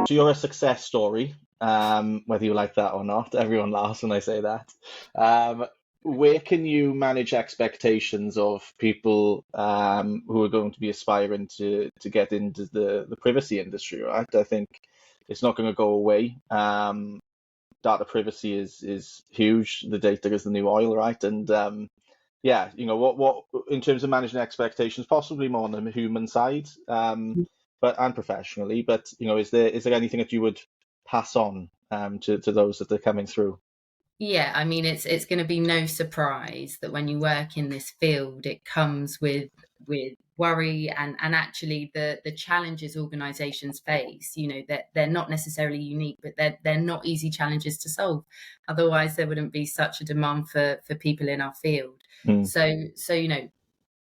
So you're a success story, whether you like that or not. Everyone laughs when I say that. Um, where can you manage expectations of people who are going to be aspiring to get into the privacy industry, right? I think it's not going to go away. Data privacy is huge. The data is the new oil, right? And yeah, what in terms of managing expectations, possibly more on the human side, but and professionally. But is there anything that you would pass on to those that are coming through? Yeah, I mean, it's going to be no surprise that when you work in this field, it comes with worry and actually the challenges organizations face, that they're not necessarily unique, but they're not easy challenges to solve. Otherwise, there wouldn't be such a demand for people in our field. Mm, So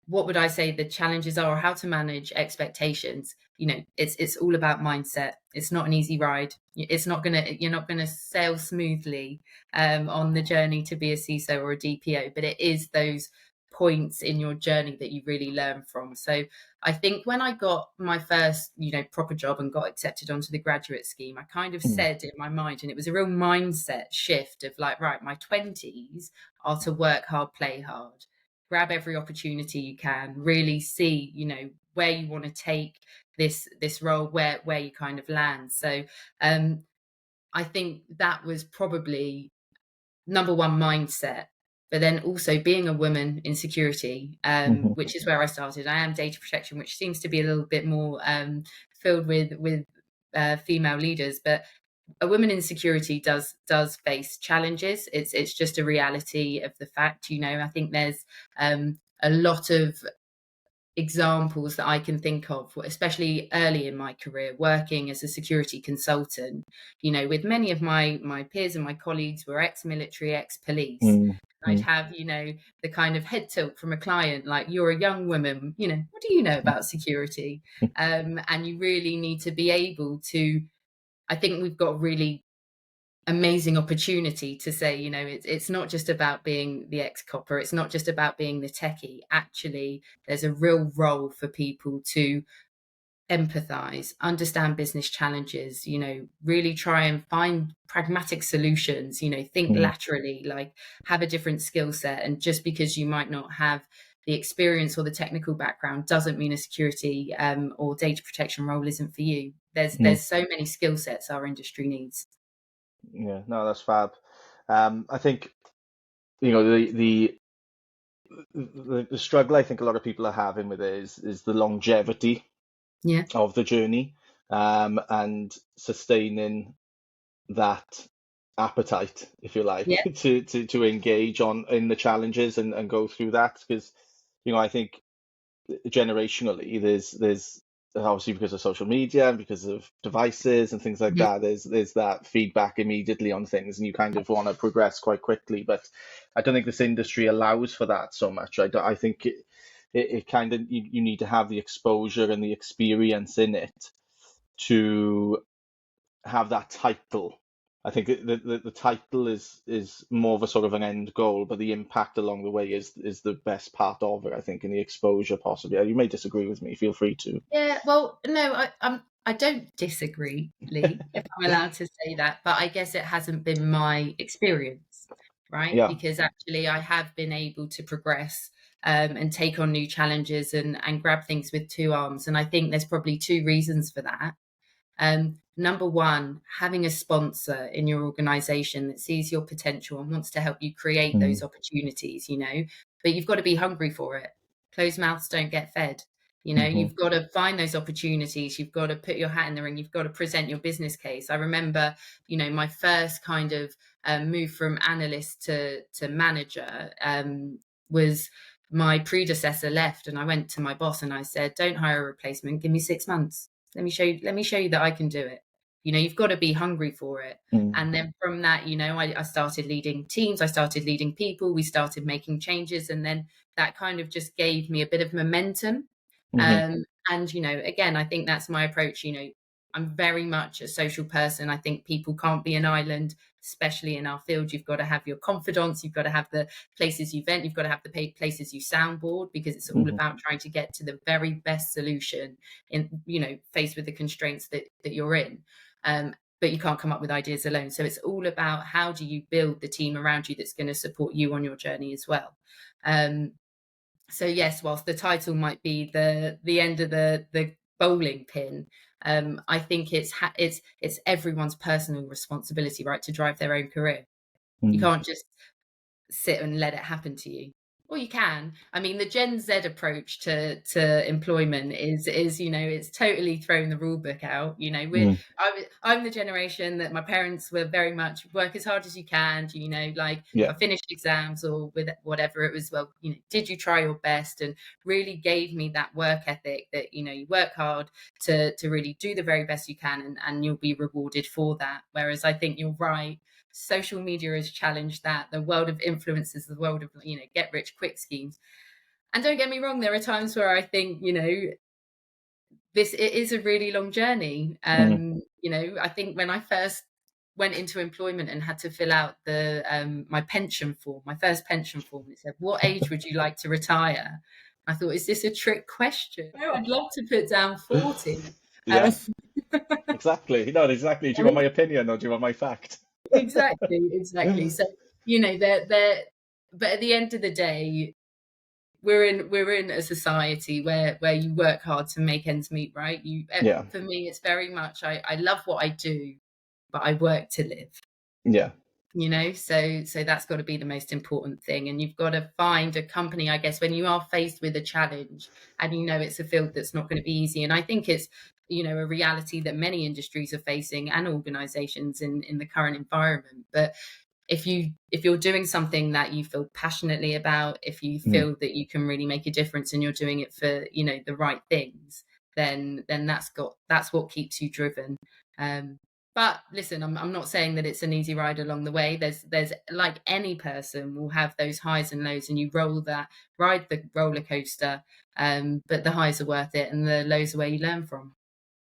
what would I say the challenges are, or how to manage expectations? It's all about mindset. It's not an easy ride. You're not gonna sail smoothly on the journey to be a CISO or a DPO, but it is those points in your journey that you really learn from. So I think when I got my first, proper job and got accepted onto the graduate scheme, I kind of mm, said in my mind, and it was a real mindset shift of like, right, my 20s are to work hard, play hard, grab every opportunity you can, really see, where you want to take this role, where you kind of land. So um I think that was probably number one mindset. But then also being a woman in security, mhm, which is where I started. I am data protection, which seems to be a little bit more filled with female leaders, but a woman in security does face challenges. It's just a reality of the fact. I think there's a lot of examples that I can think of, especially early in my career, working as a security consultant, with many of my peers and my colleagues were ex-military, ex-police. mm, I'd mm, have, the kind of head tilt from a client, like, you're a young woman, what do you know about security? And you really need to be able to, I think we've got really amazing opportunity to say, it's not just about being the ex-copper, it's not just about being the techie. Actually, there's a real role for people to empathize, understand business challenges, really try and find pragmatic solutions, think mm, laterally, like have a different skill set. And just because you might not have the experience or the technical background doesn't mean a security or data protection role isn't for you. mm. There's so many skill sets our industry needs. Yeah, no, that's fab. I think the struggle I think a lot of people are having with it is the longevity Yeah. of the journey, and sustaining that appetite, if you like, Yeah. to engage on in the challenges and go through that. Because I think generationally there's obviously, because of social media and because of devices and things like Mhm. that, there's that feedback immediately on things, and you kind of want to progress quite quickly. But I don't think this industry allows for that so much. I think it kind of, you need to have the exposure and the experience in it to have that title. I think the title is more of a sort of an end goal, but the impact along the way is the best part of it, I think, and the exposure possibly. You may disagree with me, feel free to. Yeah, well, no, I don't disagree, Lee, if I'm allowed to say that, but I guess it hasn't been my experience, right? Yeah. Because actually I have been able to progress and take on new challenges and grab things with two arms. And I think there's probably two reasons for that. Number one, having a sponsor in your organization that sees your potential and wants to help you create Mm, those opportunities, but you've got to be hungry for it. Closed mouths don't get fed. hmm, You've got to find those opportunities. You've got to put your hat in the ring. You've got to present your business case. I remember, my first kind of move from analyst to manager was my predecessor left, and I went to my boss and I said, "Don't hire a replacement. Give me 6 months. Let me show you that I can do it." You've got to be hungry for it. mm, And then from that, I started leading teams, I started leading people, we started making changes, and then that kind of just gave me a bit of momentum. hmm, And again, I think that's my approach. I'm very much a social person. I think people can't be an island, especially in our field. You've got to have your confidants, you've got to have the places you vent, you've got to have the places you soundboard, because it's all hmm, about trying to get to the very best solution in, faced with the constraints that you're in. but you can't come up with ideas alone. So it's all about how do you build the team around you that's going to support you on your journey as well. So yes, whilst the title might be the end of the bowling pin, I think it's everyone's personal responsibility, right, to drive their own career. You Mm. can't just sit and let it happen to you. Well, you can. I mean, the Gen Z approach to employment is it's totally thrown the rule book out. Mm. I'm the generation that my parents were very much work as hard as you can. Like if Yeah. I finished exams or with whatever it was, well, did you try your best, and really gave me that work ethic that you work hard to really do the very best you can, and you'll be rewarded for that. Whereas I think you're right. Social media has challenged that. The world of influencers, the world of get rich quick schemes. And don't get me wrong, there are times where I think it is a really long journey. Mm. I think when I first went into employment and had to fill out the my pension form, my first pension form, it said, "What age would you like to retire?" I thought, is this a trick question? No, I'd love to put down 40. Um, Yeah, exactly. No, exactly. Do you want my opinion or do you want my fact? exactly. So they're but at the end of the day, we're in a society where you work hard to make ends meet, right? Yeah, For me, it's very much I love what I do, but I work to live. yeah, So that's got to be the most important thing. And you've got to find a company, I guess, when you are faced with a challenge and it's a field that's not going to be easy. And I think it's a reality that many industries are facing, and organizations in the current environment. But if you're doing something that you feel passionately about, if you mm, feel that you can really make a difference and you're doing it for the right things, then that's what keeps you driven. But listen, I'm not saying that it's an easy ride along the way. There's like any person will have those highs and lows, and you ride the roller coaster. But the highs are worth it, and the lows are where you learn from.